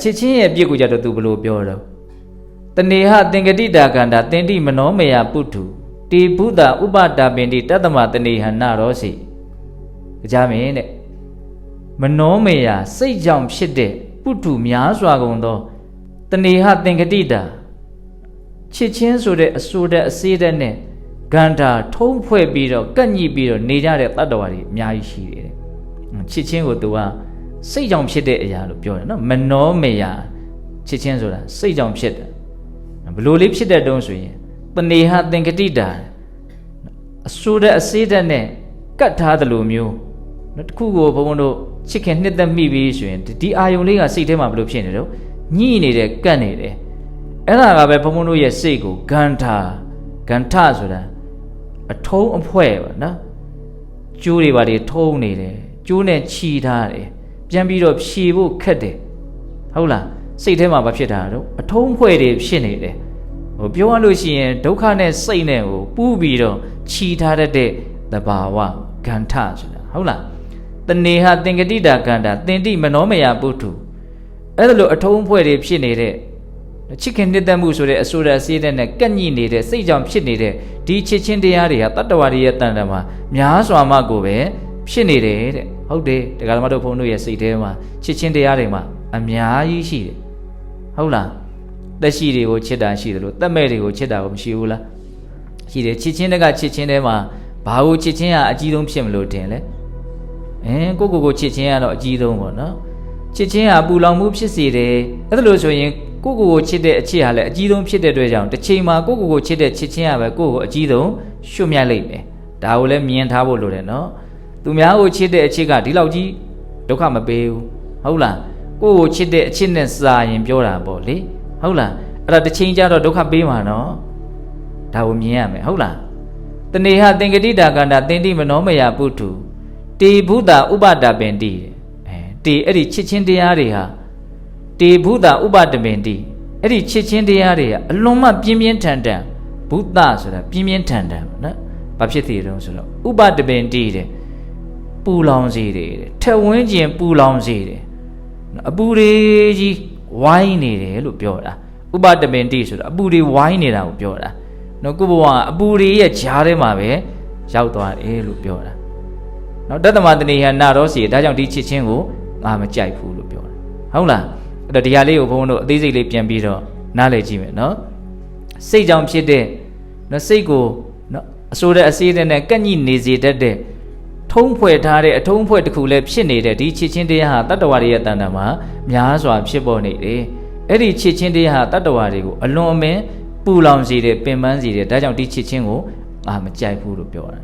ချစ်ချင်းရဲ့ပြစ်ကိုကြတော့သူဘလို့ပြောတော့တဏှာသင်္ကတိတာကန္တာသင်တိမနောမယပုထုတေဘုဒ္ဓဥပတာပင်တိတတ္တမတဏှာနာရောစီကြားမင်းတဲ့မနောမယစိတ်ကြောင့်ဖြစ်တဲ့ပုထုများစွာကုန်သောတဏှာသင်္ကတိတာချစ်ချင်းဆိုတဲ့အဆိုတဲ့အစေးတဲ့နဲ့ဂန္ဓာထုံးဖွဲ့ပြီးတော့ကန့်ညှိပြီးတော့နေကြတဲ့တတ္တဝါတွေအများကြီးရှိတယ်ချစ်ချင်းကိုသူကစိတ်ကြောင့်ဖြစ်တဲ့အရာလို့ပြောတယ်နော်မနောမယချစ်ချင်းဆိုတာစိတ်ကြောင့်ဖြစ်တယ်ဘလို့လေးဖြစ်တဲ့တုံးဆိုရင်တဏှာသင်္ကတိတာအဆိုတဲ့အစေးတဲ့နဲ့ကတ်ထားတယ်လို့မျိုးတခုကိုဘုံဘုံတို့ချစ်ခင်နှစ်သက်မိပြီးဆိုရင်ဒီအာယုံလေးကစိတ်ထဲမှာဘလို့ဖြစ်နေတော့ညှိနေတယ်ကတ်နေတယ်အဲ့ဒါကပဲဘုံဘုံတို့ရဲ့စိတ်ကိုဂန္ဓာဆိုတာအထုံးအဖွဲ့ပါနော်ကျိုးတွေပါတွေထုံးနေတယ်ကျိုးနဲ့ခြီထားတယ်ပြန်ပြီးတော့ဖြေဖို့ခက်တယ်ဟုတ်လားစိတ်ထဲမှာဘာဖြစ်တာတော့အထုံးဖွဲ့တွေဖြစ်နေတယ်ပြောရလို့ရှိရင်ဒုက္ခနဲ့စိတ်နဲ့ကိုပူးပြီးတော့ခြီထားတတ်တဲ့သဘာဝဂန္ဓဆိုတာဟုတ်လားတဏှာသင်္ကတိတာကန္တာသင်တိမနောမယပုထုအဲ့ဒါလိုအထုံးဖွဲ့တွေဖြစ်နေတဲ့ချစ်ခင်နှစ်သက်မှုဆိုတဲ့အဆိုရစေးတဲ့နဲ့ကန့်ညှိနေတဲ့စိတ်ကြောင့်ဖြစ်နေတဲ့ဒီချစ်ချင်းတရားတွေကတတ္တဝါတွေရဲ့တန်တမှာများစွာမှကိုပဲဖြစ်နေတယ်တဲ့ဟုတ်တယ်တရားဓမ္မတို့ဘုန်းတို့ရဲ့စိတ်ထဲမှာချစ်ချင်းတရားတွေမှာအများကြီးရှိတယ်ဟုတ်လားသက်ရှိတွေကိုချစ်တာရှိတယ်လို့သက်မဲ့တွေကိုချစ်တာကိုမရှိဘူးလားရှိတယ်ချစ်ချင်းတွေကချစ်ချင်းထဲမှာဘာကိုချစ်ချင်းကအကြီးဆုံးဖြစ်မလို့တင်လဲကိုချစ်ချင်းကတော့အကြီးဆုံးပေါ့နော်ချစ်ချင်းဟာပူလောင်မှုဖြစ်စေတယ်အဲ့ဒါလို့ဆိုရင်ကိုချစ်တဲ့အချစ်ဟာလည်းအကြီးဆုံးဖြစ်တဲ့အတွက်ကြောင့်တစ်ချိန်မှာကိုချစ်တဲ့ချစ်ချင်းကပဲကိုအကြီးဆုံးရွှတ်မြိုက်လိုက်မယ်ဒါကိုလည်းမြင်ထားဖို့လိုတယ်နော်သူများကိုချစ်တဲ့အချစ်ကဒီလောက်ကြီးဒုက္ခမပေးဘူးဟုတ်လားကိုချစ်တဲ့အချစ်နဲ့စာရင်ပြောတာပေါ့လေဟုတ်လားအဲ့ဒါတစ်ချိန်ကျတော့ဒုက္ခပေးမှာနော်ဒါကိုမြင်ရမယ်ဟုတ်လားတဏှာသင်္ကတိတာကန္တာသင်တိမနောမယပုထုတေဘုဒ္ဓဥပတာပင်တိတေအဲ့ဒီချစ်ချင်းတရားတွေဟာတေဘုဒ္ဓဥပတပင်တိအဲ့ဒီချစ်ချင်းတရားတွေကအလွန်မှပြင်းပြင်းထန်ထန်ဘုဒ္ဓဆိုတာပြင်းပြင်းထန်ထန်နော်ဘာဖြစ်သေးတုံးဆိုတော့ဥပတပင်တိတဲ့ပူလောင်စေတယ်တဲ့ထက်ဝန်းကျင်ပူလောင်စေတယ်အပူတွေကြီးဝိုင်းနေတယ်လို့ပြောတာဥပတပင်တိဆိုတာအပူတွေဝိုင်းနေတာကိုပြောတာနော်ကိုဘဝကအပူတွေရဲ့ဂျားထဲမှာပဲရောက်သွားတယ်လို့ပြောတာနော်တတ္တမတဏှာနာရောစီဒါကြောင့်ဒီချစ်ချင်းကိုငါမကြိုက်ဘူးလို့ပြောတာဟုတ်လားအဲ့တော့ဒီဟာလေးကိုဘုန်းဘုန်းတို့အသေးစိတ်လေးပြန်ပြီးတော့နားလည်ကြည့်မယ်နော်စိတ်ကြောင့်ဖြစ်တဲ့နော်စိတ်ကိုနော်အဆိုတဲ့အစေးတဲ့နဲ့ကန့်ညှိနေစေတတ်တဲ့ထုံးဖွဲ့ထားတဲ့အထုံးဖွဲ့တစ်ခုလည်းဖြစ်နေတဲ့ဒီချစ်ချင်းတရားဟာတတ္တဝါတွေရဲ့တန်တမှာများစွာဖြစ်ပေါ်နေတယ်အဲ့ဒီချစ်ချင်းတရားဟာတတ္တဝါတွေကိုအလွန်အမင်းပူလောင်စေတယ်ပင်ပန်းစေတယ်ဒါကြောင့်ဒီချစ်ချင်းကိုငါမကြိုက်ဘူးလို့ပြောတာ